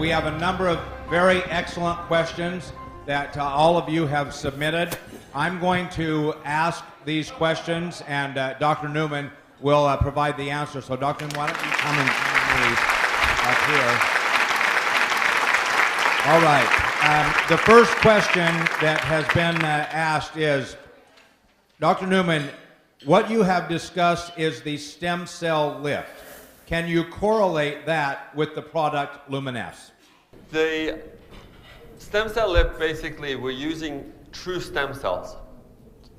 We have a number of very excellent questions that all of you have submitted. I'm going to ask these questions, and Dr. Newman will provide the answer. So, Dr. Newman, why don't you come and join me up here? All right. The first question that has been asked is, Dr. Newman, what you have discussed is the stem cell lift. Can you correlate that with the product Luminesce? The stem cell lift, basically, we're using true stem cells,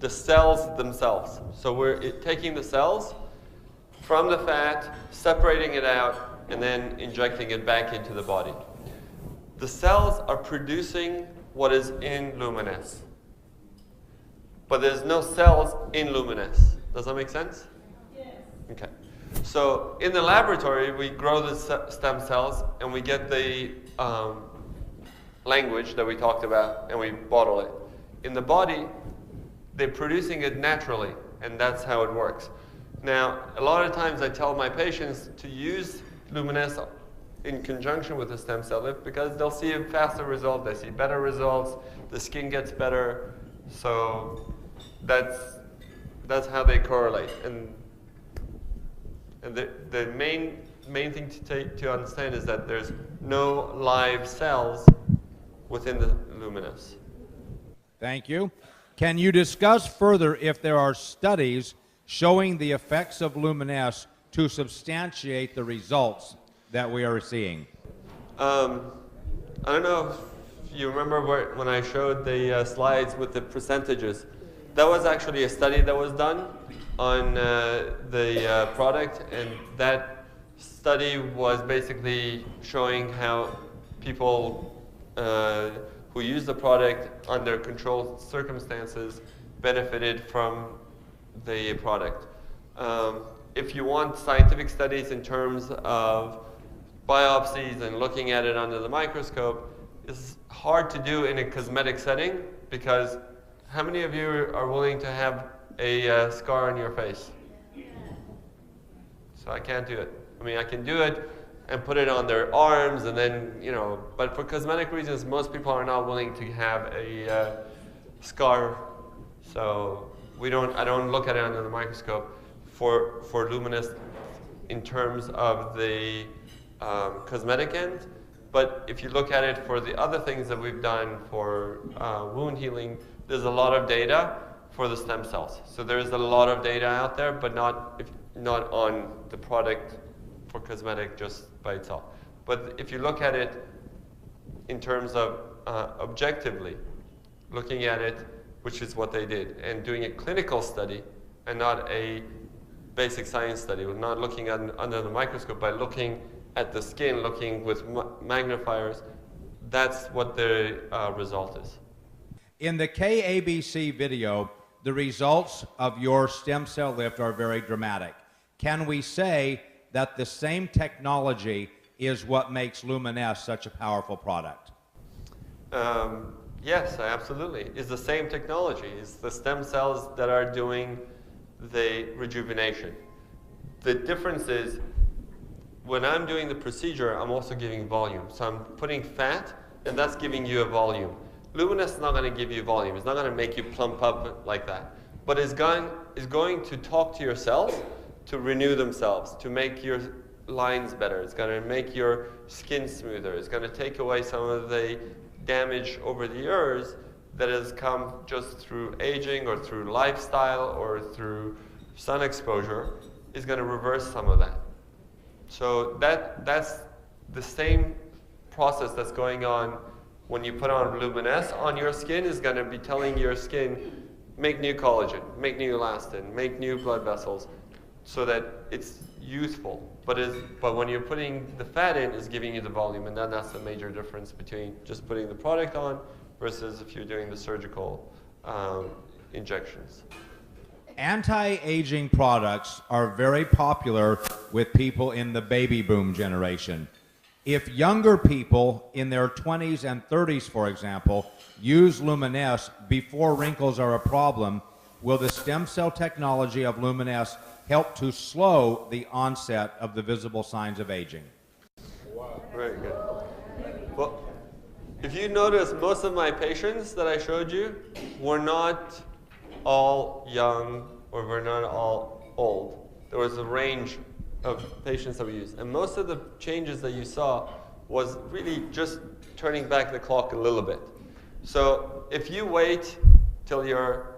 the cells themselves. So we're taking the cells from the fat, separating it out, and then injecting it back into the body. The cells are producing what is in Luminesce, but there's no cells in Luminesce. Does that make sense? Yes. Okay. So in the laboratory, we grow the stem cells, and we get the language that we talked about, and we bottle it. In the body, they're producing it naturally, and that's how it works. Now, a lot of times I tell my patients to use Luminesce in conjunction with the stem cell lift because they'll see a faster result, they see better results, the skin gets better, so that's how they correlate. And the main thing to understand is that there's no live cells within the Luminesce. Thank you. Can you discuss further if there are studies showing the effects of Luminesce to substantiate the results that we are seeing? I don't know if you remember when I showed the slides with the percentages. That was actually a study that was done on the product, and that study was basically showing how people who use the product under controlled circumstances benefited from the product. If you want scientific studies in terms of biopsies and looking at it under the microscope, it's hard to do in a cosmetic setting because how many of you are willing to have a scar on your face? So I can't do it. I mean, I can do it and put it on their arms and then, but for cosmetic reasons, most people are not willing to have a scar. So I don't look at it under the microscope for Luminesce in terms of the cosmetic end. But if you look at it for the other things that we've done for wound healing, there's a lot of data for the stem cells. So there's a lot of data out there, but not on the product for cosmetic just by itself. But if you look at it in terms of objectively, looking at it, which is what they did, and doing a clinical study and not a basic science study, not looking under the microscope, but looking at the skin, looking with magnifiers, that's what the result is. In the KABC video, the results of your stem cell lift are very dramatic. Can we say that the same technology is what makes Luminesce such a powerful product? Yes, absolutely. It's the same technology. It's the stem cells that are doing the rejuvenation. The difference is when I'm doing the procedure, I'm also giving volume. So I'm putting fat, and that's giving you a volume. Luminesce is not going to give you volume. It's not going to make you plump up like that. But it's going to talk to your cells to renew themselves, to make your lines better. It's going to make your skin smoother. It's going to take away some of the damage over the years that has come just through aging or through lifestyle or through sun exposure. Is going to reverse some of that. So that's the same process that's going on when you put on Luminesce on your skin is going to be telling your skin, make new collagen, make new elastin, make new blood vessels, so that it's youthful. But when you're putting the fat in, it's giving you the volume, and then that's the major difference between just putting the product on versus if you're doing the surgical injections. Anti-aging products are very popular with people in the baby boom generation. If younger people in their 20s and 30s, for example, use Luminesce before wrinkles are a problem, will the stem cell technology of Luminesce help to slow the onset of the visible signs of aging? Wow. Very good. If you notice, most of my patients that I showed you were not all young or were not all old. There was a range of patients that we used. And most of the changes that you saw was really just turning back the clock a little bit. So if you wait till you're,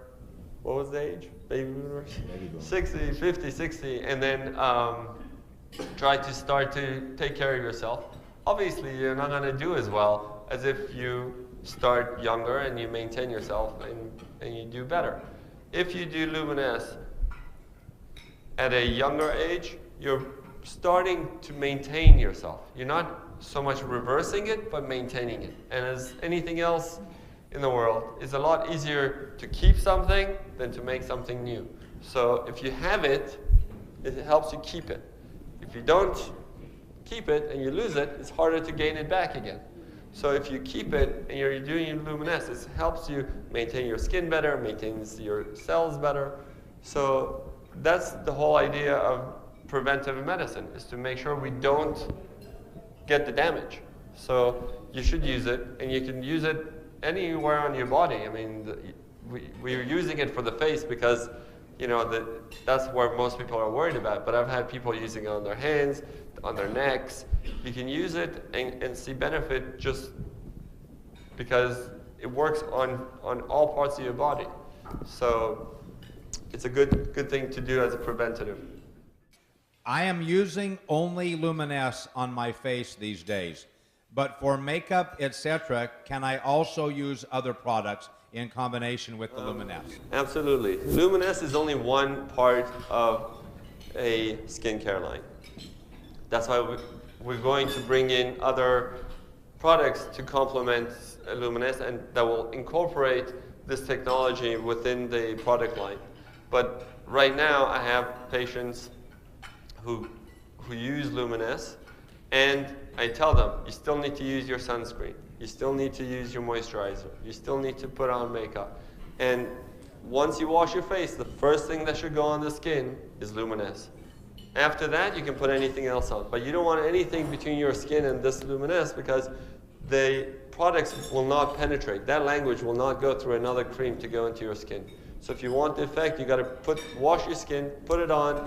what was the age? Baby boomers? 60, 50, 60, and then try to start to take care of yourself. Obviously, you're not going to do as well as if you start younger and you maintain yourself and you do better. If you do Luminesce at a younger age, you're starting to maintain yourself. You're not so much reversing it, but maintaining it. And as anything else in the world, it's a lot easier to keep something than to make something new. So if you have it, it helps you keep it. If you don't keep it and you lose it, it's harder to gain it back again. So if you keep it and you're doing Luminesce, it helps you maintain your skin better, maintains your cells better. So that's the whole idea of preventive medicine, is to make sure we don't get the damage. So you should use it, and you can use it anywhere on your body. I mean, we're using it for the face because, you know, that's where most people are worried about. But I've had people using it on their hands, on their necks. You can use it and see benefit just because it works on all parts of your body. So it's a good thing to do as a preventative. I am using only Luminesce on my face these days, but for makeup, etc., can I also use other products in combination with the Luminesce? Absolutely. Luminesce is only one part of a skincare line. That's why we're going to bring in other products to complement Luminesce and that will incorporate this technology within the product line. But right now, I have patients who use Luminesce, and I tell them, you still need to use your sunscreen. You still need to use your moisturizer. You still need to put on makeup. And once you wash your face, the first thing that should go on the skin is Luminesce. After that, you can put anything else on. But you don't want anything between your skin and this Luminesce because the products will not penetrate. That language will not go through another cream to go into your skin. So if you want the effect, you got to wash your skin, put it on,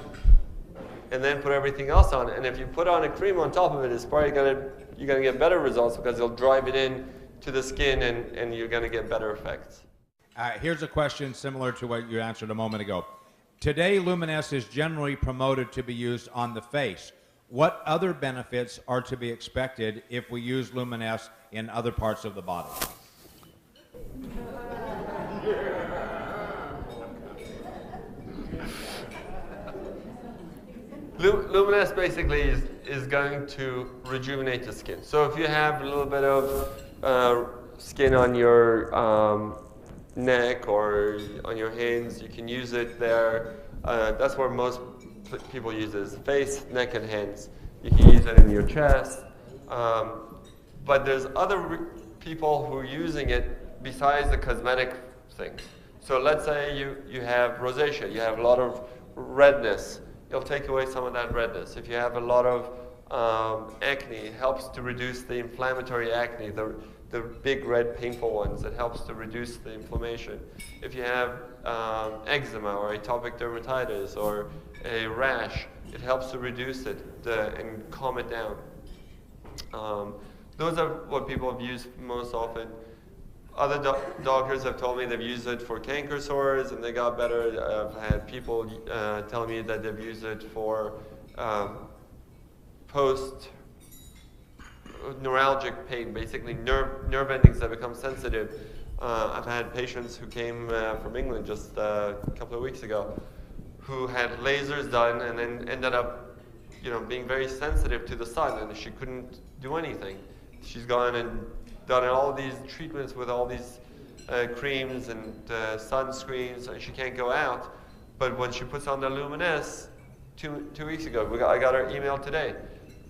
and then put everything else on. And if you put on a cream on top of it, it's probably you're gonna get better results because it'll drive it in to the skin and you're gonna get better effects. Here's a question similar to what you answered a moment ago. Today, Luminesce is generally promoted to be used on the face. What other benefits are to be expected if we use Luminesce in other parts of the body? Luminesce basically is going to rejuvenate the skin. So if you have a little bit of skin on your neck or on your hands, you can use it there. That's where most people use it, is face, neck, and hands. You can use it in your chest. But there's other people who are using it besides the cosmetic things. So let's say you have rosacea, you have a lot of redness. It'll take away some of that redness. If you have a lot of acne, it helps to reduce the inflammatory acne, the big red painful ones. It helps to reduce the inflammation. If you have eczema or atopic dermatitis or a rash, it helps to reduce it and calm it down. Those are what people have used most often. Other doctors have told me they've used it for canker sores and they got better. I've had people tell me that they've used it for post-neuralgic pain, basically nerve endings that become sensitive. I've had patients who came from England just a couple of weeks ago who had lasers done and then ended up, being very sensitive to the sun, and she couldn't do anything. She's gone and done all these treatments with all these creams and sunscreens, and she can't go out. But when she puts on the Luminesce, two weeks ago, I got her email today.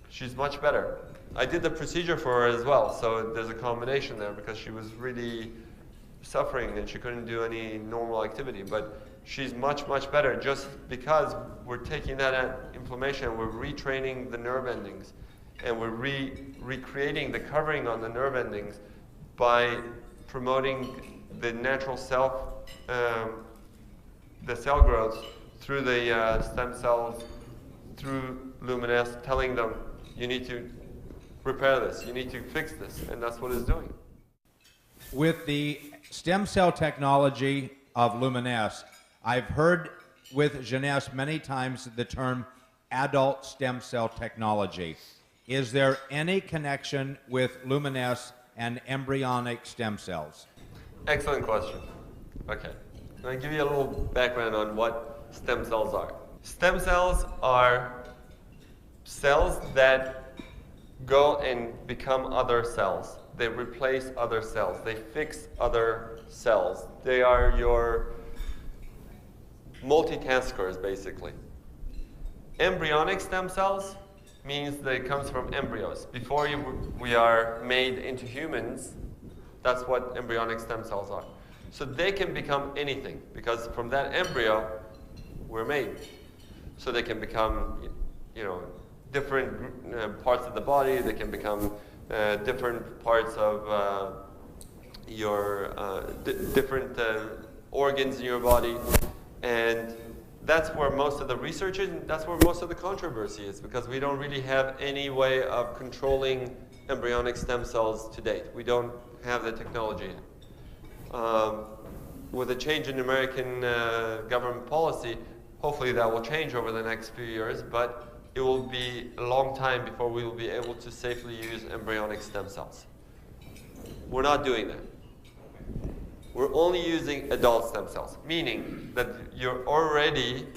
She's much better. I did the procedure for her as well, so there's a combination there because she was really suffering and she couldn't do any normal activity. But she's much, much better just because we're taking that inflammation, we're retraining the nerve endings, and we're recreating the covering on the nerve endings by promoting the natural the cell growth through the stem cells, through Luminesce, telling them, you need to repair this, you need to fix this, and that's what it's doing. With the stem cell technology of Luminesce, I've heard with Jeunesse many times the term adult stem cell technology. Is there any connection with Luminesce and embryonic stem cells? Excellent question. Okay. I'll give you a little background on what stem cells are. Stem cells are cells that go and become other cells. They replace other cells. They fix other cells. They are your multitaskers, basically. Embryonic stem cells means that it comes from embryos. Before we are made into humans, that's what embryonic stem cells are. So they can become anything, because from that embryo, we're made. So they can become, different parts of the body. They can become different parts of different organs in your body. And that's where most of the research is, and that's where most of the controversy is, because we don't really have any way of controlling embryonic stem cells to date. We don't have the technology. With a change in American government policy, hopefully that will change over the next few years, but it will be a long time before we will be able to safely use embryonic stem cells. We're not doing that. We're only using adult stem cells, meaning that you're already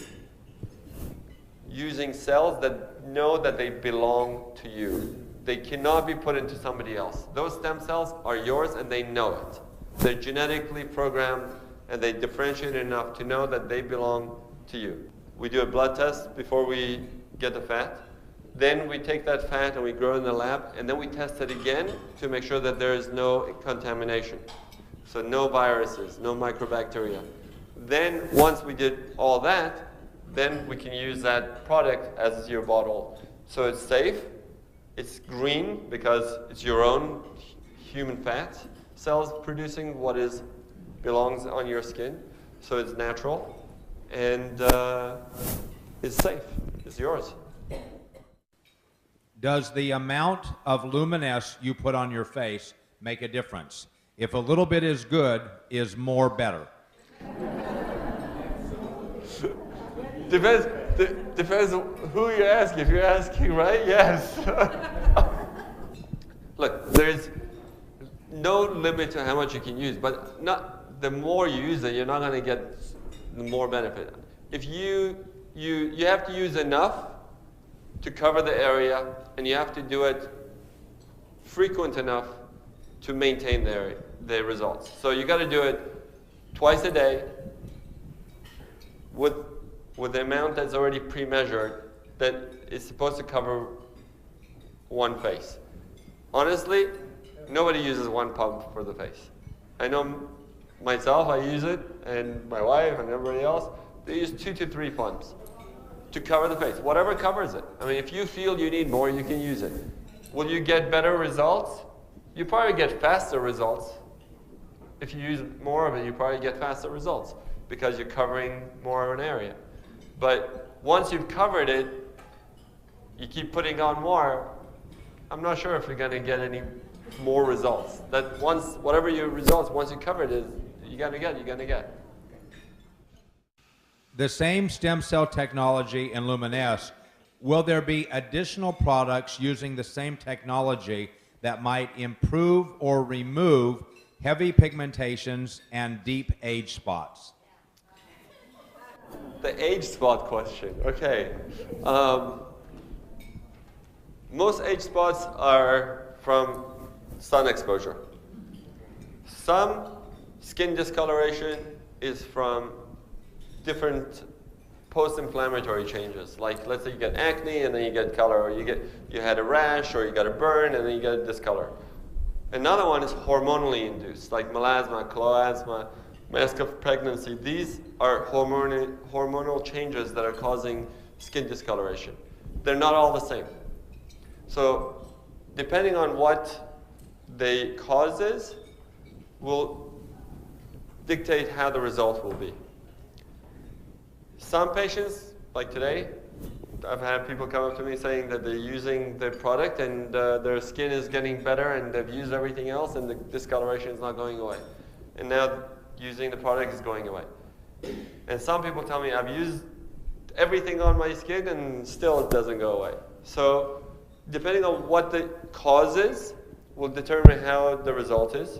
using cells that know that they belong to you. They cannot be put into somebody else. Those stem cells are yours and they know it. They're genetically programmed and they differentiate enough to know that they belong to you. We do a blood test before we get the fat. Then we take that fat and we grow it in the lab, and then we test it again to make sure that there is no contamination. So no viruses, no microbacteria. Then once we did all that, then we can use that product as your bottle. So it's safe, it's green because it's your own human fat cells producing what belongs on your skin. So it's natural and it's safe, it's yours. Does the amount of Luminesce you put on your face make a difference? If a little bit is good, is more better? Depends who you're asking. If you're asking, right? Yes. Look, there's no limit to how much you can use, but the more you use it, you're not going to get the more benefit. If you have to use enough to cover the area, and you have to do it frequent enough to maintain the results. So you got to do it twice a day with the amount that's already pre-measured that is supposed to cover one face. Honestly, nobody uses one pump for the face. I know myself, I use it, and my wife and everybody else, they use 2 to 3 pumps to cover the face, whatever covers it. I mean, if you feel you need more, you can use it. Will you get better results? You probably get faster results. If you use more of it, you probably get faster results because you're covering more of an area. But once you've covered it, you keep putting on more, I'm not sure if you're going to get any more results. That whatever your results, once you covered it, you're going to get. The same stem cell technology in Luminesce, will there be additional products using the same technology that might improve or remove heavy pigmentations and deep age spots? The age spot question, okay. Most age spots are from sun exposure. Some skin discoloration is from different post-inflammatory changes. Like, let's say you get acne and then you get color, or you had a rash, or you got a burn and then you get a discolor. Another one is hormonally induced, like melasma, chloasma, mask of pregnancy. These are hormonal changes that are causing skin discoloration. They're not all the same. So depending on what the cause is, will dictate how the result will be. Some patients, like today, I've had people come up to me saying that they're using the product and their skin is getting better and they've used everything else and the discoloration is not going away. And now using the product is going away. And some people tell me, I've used everything on my skin and still it doesn't go away. So depending on what the cause is, will determine how the result is.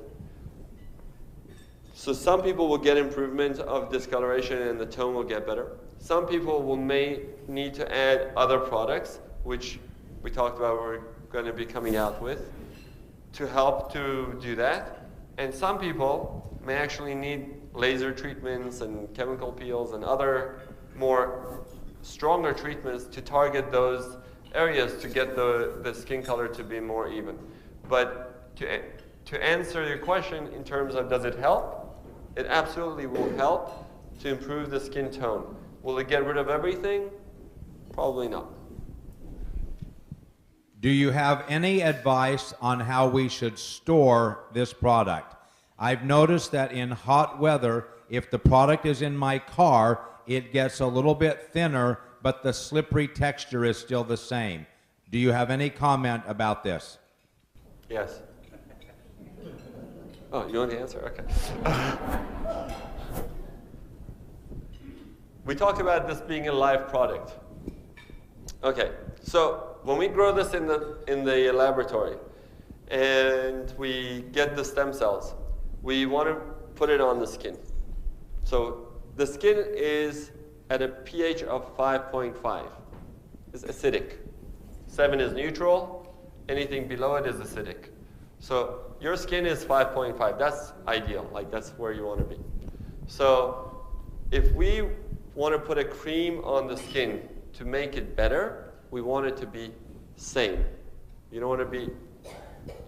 So some people will get improvement of discoloration and the tone will get better. Some people may need to add other products, which we talked about we're going to be coming out with, to help to do that. And some people may actually need laser treatments and chemical peels and other more stronger treatments to target those areas to get the skin color to be more even. But to answer your question in terms of does it help, it absolutely will help to improve the skin tone. Will it get rid of everything? Probably not. Do you have any advice on how we should store this product? I've noticed that in hot weather, if the product is in my car, it gets a little bit thinner, but the slippery texture is still the same. Do you have any comment about this? Yes. Oh, you want to answer? Okay. We talked about this being a live product. Okay, so when we grow this in the laboratory and we get the stem cells, we want to put it on the skin. So the skin is at a pH of 5.5. It's acidic. 7 is neutral. Anything below it is acidic. So your skin is 5.5. That's ideal. Like that's where you want to be. So if we want to put a cream on the skin to make it better, we want it to be same. You don't want to be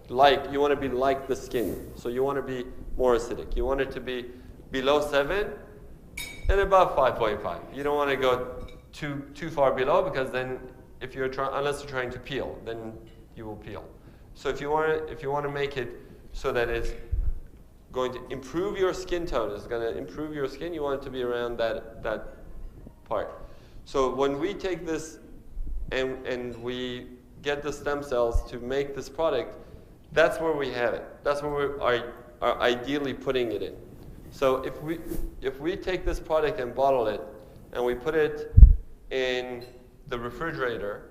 like, you want to be like the skin. So you want to be more acidic. You want it to be below 7 and above 5.5. You don't want to go too far below because then if you're unless you're trying to peel, then you will peel. So if you want to make it so that it's going to improve your skin tone, it's going to improve your skin, you want it to be around that part. So when we take this and we get the stem cells to make this product, that's where we have it. That's where we are ideally putting it in. So if we take this product and bottle it and we put it in the refrigerator,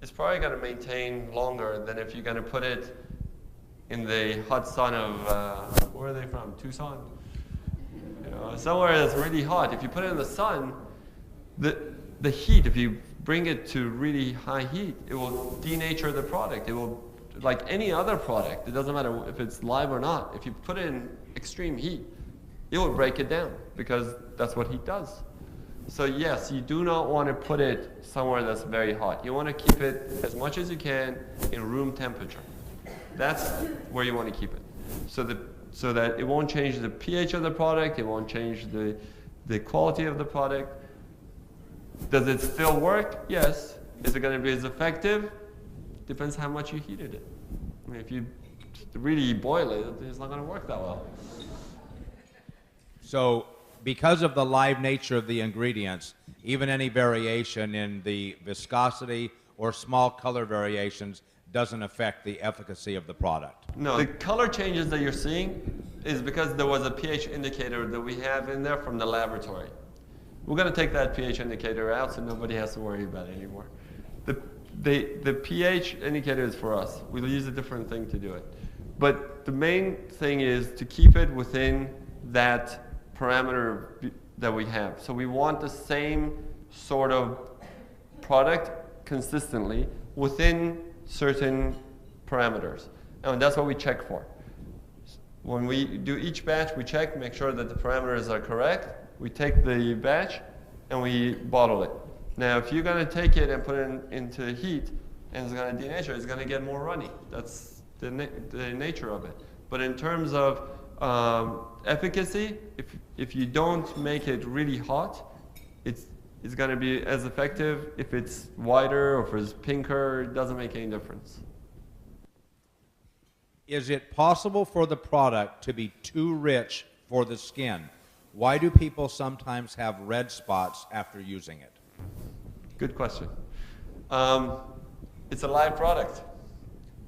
it's probably going to maintain longer than if you're going to put it in the hot sun of, where are they from? Tucson? You know, somewhere that's really hot. If you put it in the sun, the heat, if you bring it to really high heat, it will denature the product. It will, like any other product, it doesn't matter if it's live or not. If you put it in extreme heat, it will break it down because that's what heat does. So yes, you do not want to put it somewhere that's very hot. You want to keep it as much as you can in room temperature. That's where you want to keep it. So that it won't change the pH of the product, it won't change the quality of the product. Does it still work? Yes. Is it going to be as effective? Depends how much you heated it. I mean, if you really boil it, it's not going to work that well. So because of the live nature of the ingredients, even any variation in the viscosity or small color variations doesn't affect the efficacy of the product. No, the color changes that you're seeing is because there was a pH indicator that we have in there from the laboratory. We're going to take that pH indicator out so nobody has to worry about it anymore. The pH indicator is for us. We'll use a different thing to do it. But the main thing is to keep it within that parameter that we have. So we want the same sort of product consistently within certain parameters. And that's what we check for. When we do each batch, we check, make sure that the parameters are correct. We take the batch and we bottle it. Now, if you're going to take it and put it into heat and it's going to denature, it's going to get more runny. That's the nature of it. But in terms of efficacy, if you don't make it really hot, it's going to be as effective. If it's whiter or if it's pinker, it doesn't make any difference. Is it possible for the product to be too rich for the skin? Why do people sometimes have red spots after using it? Good question. It's a live product.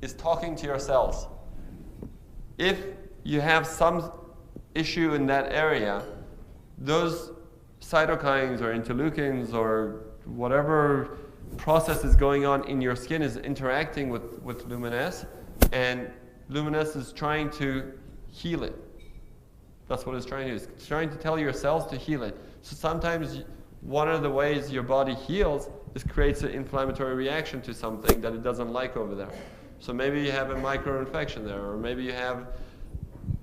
It's talking to your cells. If you have some issue in that area, those cytokines or interleukins or whatever process is going on in your skin is interacting with Luminesce, and Luminesce is trying to heal it. That's what it's trying to do. It's trying to tell your cells to heal it. So sometimes one of the ways your body heals is creates an inflammatory reaction to something that it doesn't like over there. So maybe you have a micro-infection there, or maybe you have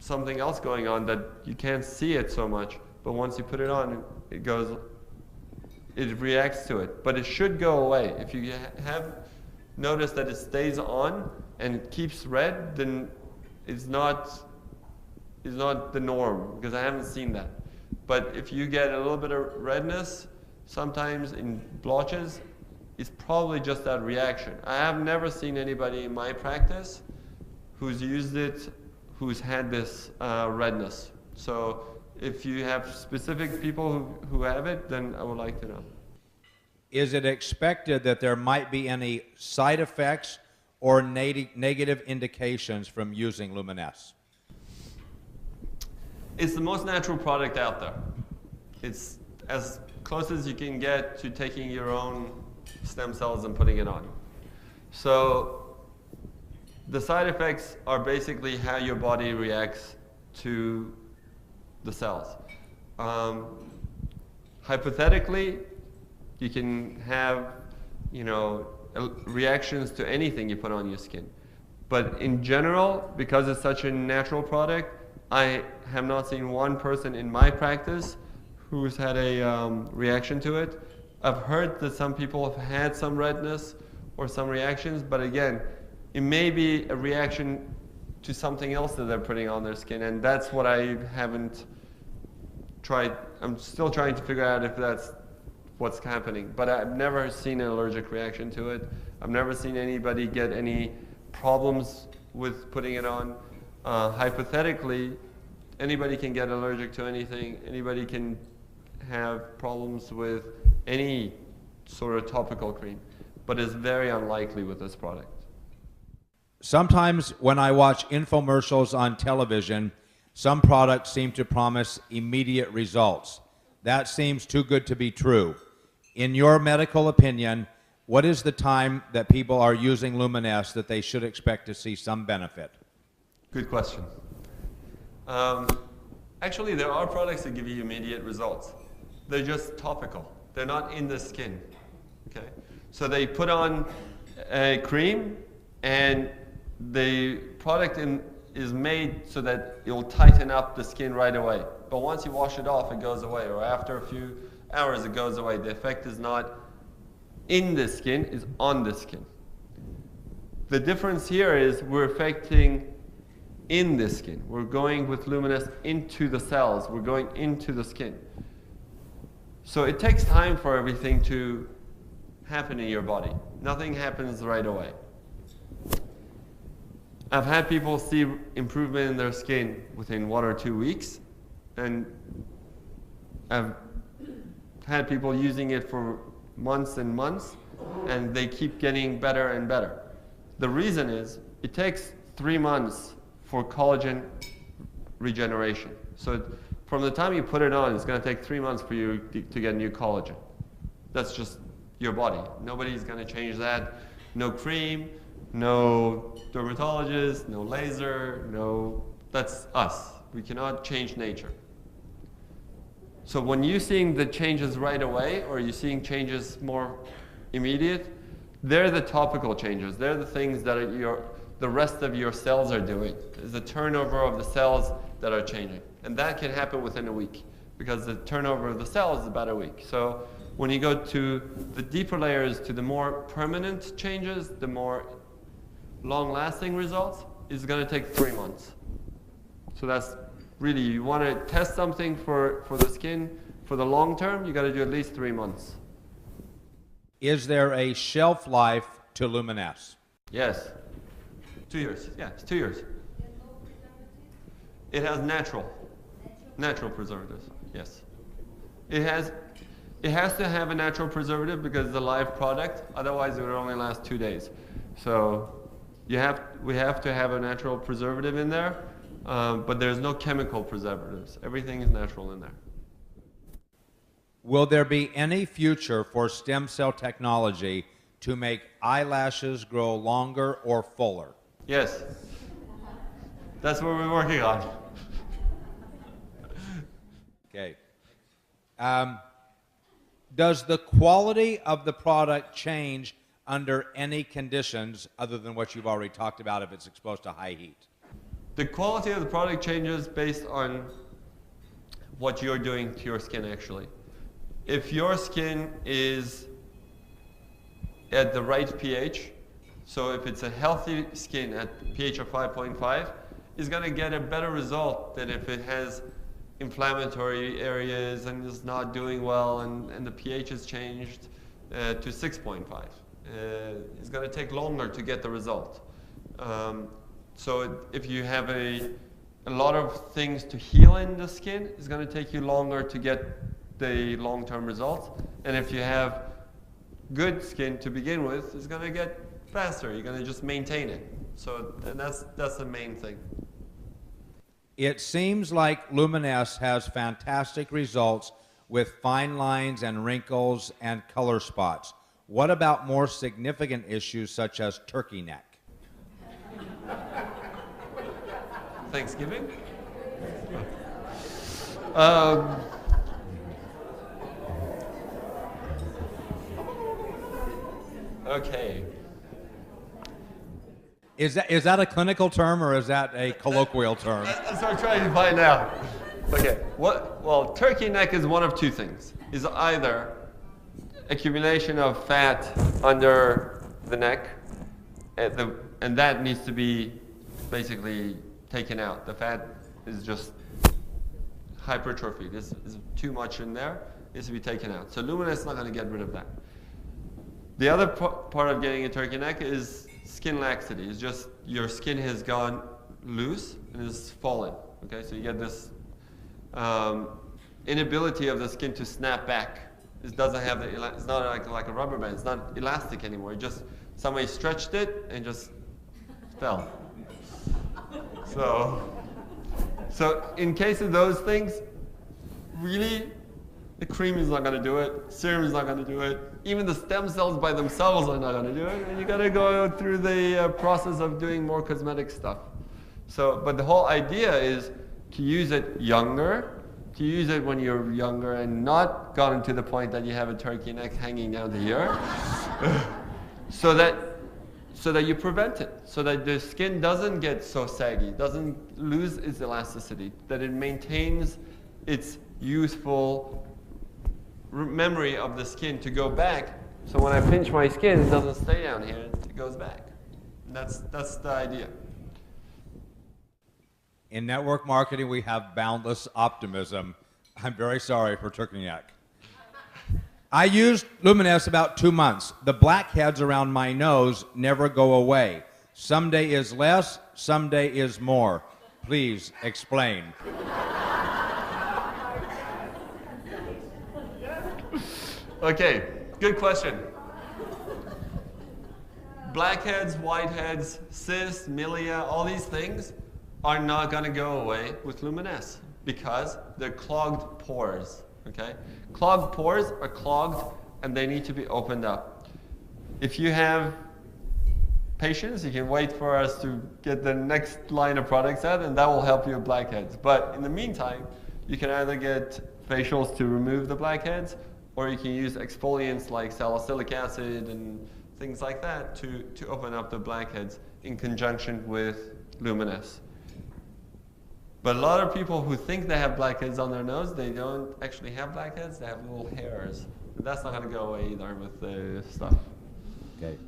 something else going on that you can't see it so much, but once you put it on, it reacts to it. But it should go away. If you have noticed that it stays on and it keeps red, then it's not the norm, because I haven't seen that. But if you get a little bit of redness, sometimes in blotches, it's probably just that reaction. I have never seen anybody in my practice who's used it who's had this redness. So if you have specific people who have it, then I would like to know. Is it expected that there might be any side effects or negative indications from using Luminesce? It's the most natural product out there. It's as close as you can get to taking your own stem cells and putting it on. So the side effects are basically how your body reacts to the cells. Hypothetically, you can have, reactions to anything you put on your skin. But in general, because it's such a natural product, I have not seen one person in my practice who's had a reaction to it. I've heard that some people have had some redness or some reactions, but again, it may be a reaction to something else that they're putting on their skin, and that's what I haven't tried. I'm still trying to figure out if that's what's happening, but I've never seen an allergic reaction to it. I've never seen anybody get any problems with putting it on. Hypothetically, anybody can get allergic to anything. Anybody can have problems with any sort of topical cream, but it's very unlikely with this product. Sometimes when I watch infomercials on television, some products seem to promise immediate results. That seems too good to be true. In your medical opinion, what is the time that people are using Luminesce that they should expect to see some benefit? Good question. Actually, there are products that give you immediate results. They're just topical. They're not in the skin. Okay? So they put on a cream, and the product is made so that it will tighten up the skin right away. But once you wash it off, it goes away. Or after a few hours, it goes away. The effect is not in the skin, it's on the skin. The difference here is we're affecting in the skin. We're going with Luminesce into the cells. We're going into the skin. So it takes time for everything to happen in your body. Nothing happens right away. I've had people see improvement in their skin within 1 or 2 weeks, and I've had people using it for months and months, and they keep getting better and better. The reason is it takes 3 months for collagen regeneration. So from the time you put it on, it's going to take 3 months for you to get new collagen. That's just your body. Nobody's going to change that. No cream, no dermatologist, no laser, that's us. We cannot change nature. So when you're seeing the changes right away, or you're seeing changes more immediate, they're the topical changes. They're the things that the rest of your cells are doing. It's the turnover of the cells that are changing. And that can happen within a week, because the turnover of the cells is about a week. So when you go to the deeper layers, to the more permanent changes, the more long-lasting results, is going to take 3 months. So that's really, you want to test something for the skin for the long term, you got to do at least 3 months. Is there a shelf life to Luminesce? Yes. 2 years. Yeah, it's 2 years. It has natural preservatives. Yes. It has to have a natural preservative because it's a live product. Otherwise, it would only last 2 days. So we have to have a natural preservative in there, but there's no chemical preservatives. Everything is natural in there. Will there be any future for stem cell technology to make eyelashes grow longer or fuller? Yes. That's what we're working on. Okay. Does the quality of the product change under any conditions other than what you've already talked about if it's exposed to high heat? The quality of the product changes based on what you're doing to your skin, actually. If your skin is at the right pH, so if it's a healthy skin at pH of 5.5, it's going to get a better result than if it has inflammatory areas and is not doing well and the pH is changed to 6.5. It's going to take longer to get the result. So if you have a lot of things to heal in the skin, it's going to take you longer to get the long-term results. And if you have good skin to begin with, it's going to get faster. You're going to just maintain it. So that's the main thing. It seems like Luminesce has fantastic results with fine lines and wrinkles and color spots. What about more significant issues such as turkey neck? Thanksgiving? Okay. Is that a clinical term or is that a colloquial term? That's what I'm trying to find out. Okay. Well, turkey neck is one of two things. Is either accumulation of fat under the neck, and that needs to be basically taken out. The fat is just hypertrophy. This is too much in there. It needs to be taken out. So Luminesce is not going to get rid of that. The other part of getting a turkey neck is skin laxity. It's just your skin has gone loose and is fallen. Okay, so you get this inability of the skin to snap back. It doesn't have the. It's not like a rubber band. It's not elastic anymore. It just somebody stretched it and just fell. So in case of those things, really, the cream is not going to do it. Serum is not going to do it. Even the stem cells by themselves are not going to do it. And you got to go through the process of doing more cosmetic stuff. So, but the whole idea is to use it younger, to use it when you're younger and not gotten to the point that you have a turkey neck hanging down to here, so that you prevent it, so that the skin doesn't get so saggy, doesn't lose its elasticity, that it maintains its youthful memory of the skin to go back. So when I pinch my skin, it doesn't stay down here, it goes back. And that's the idea. In network marketing, we have boundless optimism. I'm very sorry for turkey neck. I used Luminesce about 2 months. The blackheads around my nose never go away. Some day is less, some day is more. Please explain. Okay, good question. Blackheads, whiteheads, cysts, milia, all these things are not going to go away with Luminesce because they're clogged pores. Okay? Clogged pores are clogged and they need to be opened up. If you have patience, you can wait for us to get the next line of products out and that will help you with blackheads. But in the meantime, you can either get facials to remove the blackheads or you can use exfoliants like salicylic acid and things like that to open up the blackheads in conjunction with Luminesce. But a lot of people who think they have blackheads on their nose, they don't actually have blackheads, they have little hairs. But that's not going to go away either with the stuff. Okay.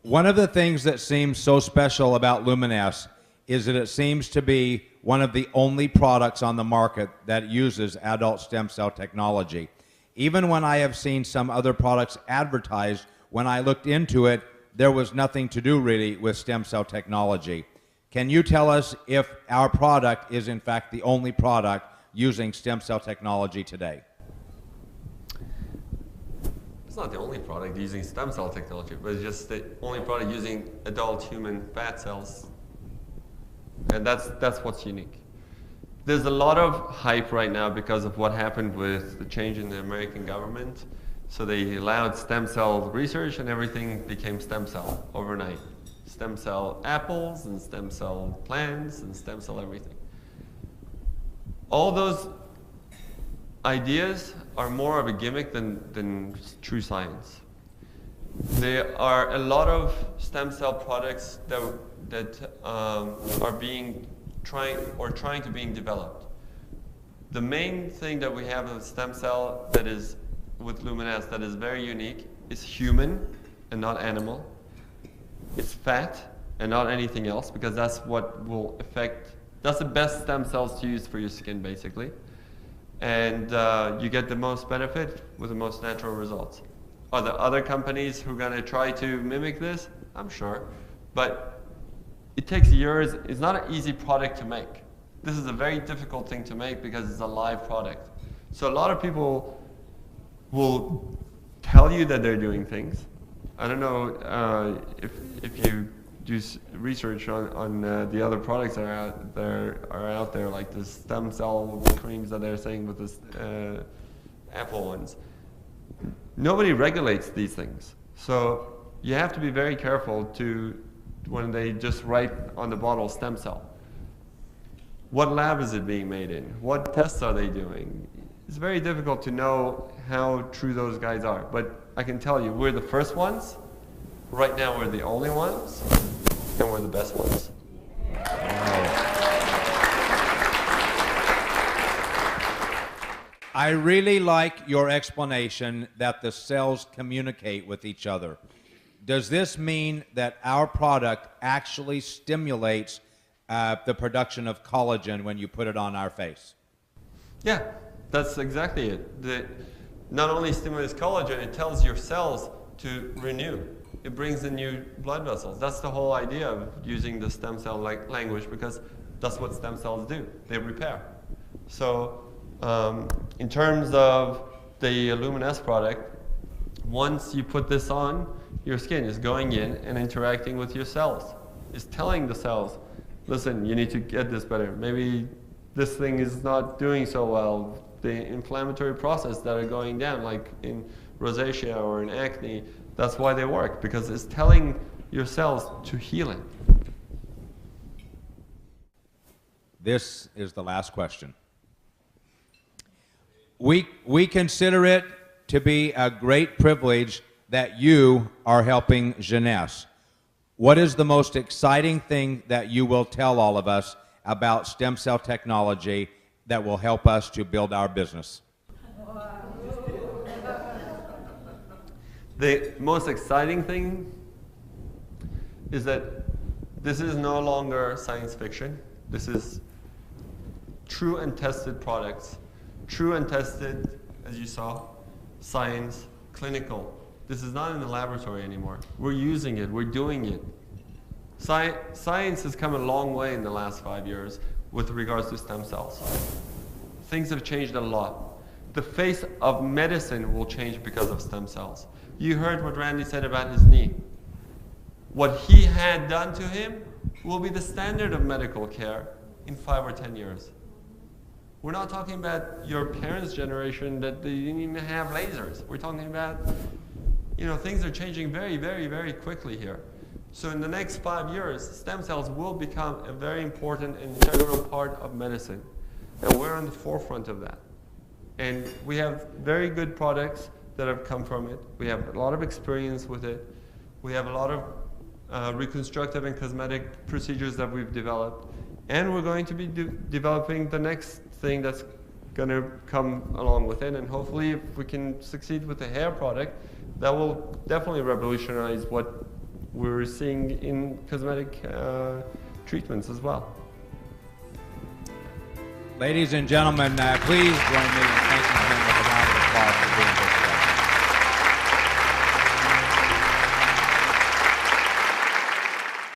One of the things that seems so special about Luminesce is that it seems to be one of the only products on the market that uses adult stem cell technology. Even when I have seen some other products advertised, when I looked into it, there was nothing to do really with stem cell technology. Can you tell us if our product is in fact the only product using stem cell technology today? It's not the only product using stem cell technology, but it's just the only product using adult human fat cells. And that's what's unique. There's a lot of hype right now because of what happened with the change in the American government. So they allowed stem cell research and everything became stem cell overnight. Stem cell apples and stem cell plants and stem cell everything. All those ideas are more of a gimmick than true science. There are a lot of stem cell products that are trying to being developed. The main thing that we have with stem cell that is with Luminesce that is very unique is human and not animal. It's fat and not anything else because that's what will affect, that's the best stem cells to use for your skin basically. And you get the most benefit with the most natural results. Are there other companies who are going to try to mimic this? I'm sure. But it takes years. It's not an easy product to make. This is a very difficult thing to make because it's a live product. So a lot of people will tell you that they're doing things. I don't know if you do research on the other products that are out there, like the stem cell creams that they're saying with this apple ones. Nobody regulates these things. So you have to be very careful when they just write on the bottle stem cell. What lab is it being made in? What tests are they doing? It's very difficult to know how true those guys are. But I can tell you, we're the first ones. Right now, we're the only ones. And we're the best ones. I really like your explanation that the cells communicate with each other. Does this mean that our product actually stimulates the production of collagen when you put it on our face? Yeah, that's exactly it. Not only stimulates collagen, it tells your cells to renew. It brings in new blood vessels. That's the whole idea of using the stem cell language because that's what stem cells do. They repair. So in terms of the Luminesce product, once you put this on, your skin is going in and interacting with your cells. It's telling the cells, listen, you need to get this better. Maybe this thing is not doing so well. The inflammatory process that are going down, like in rosacea or in acne, that's why they work, because it's telling your cells to heal it. This is the last question. We consider it to be a great privilege that you are helping Jeunesse. What is the most exciting thing that you will tell all of us about stem cell technology that will help us to build our business? The most exciting thing is that this is no longer science fiction. This is true and tested products. True and tested, as you saw, science, clinical. This is not in the laboratory anymore. We're using it, we're doing it. Science has come a long way in the last 5 years with regards to stem cells. Things have changed a lot. The face of medicine will change because of stem cells. You heard what Randy said about his knee. What he had done to him will be the standard of medical care in 5 or 10 years. We're not talking about your parents' generation that they didn't even have lasers. We're talking about, things are changing very, very, very quickly here. So in the next 5 years, stem cells will become a very important and integral part of medicine. And we're on the forefront of that. And we have very good products that have come from it. We have a lot of experience with it. We have a lot of reconstructive and cosmetic procedures that we've developed. And we're going to be developing the next thing that's going to come along with it. And hopefully, if we can succeed with the hair product, that will definitely revolutionize what we're seeing in cosmetic treatments as well. Ladies and gentlemen, please join me.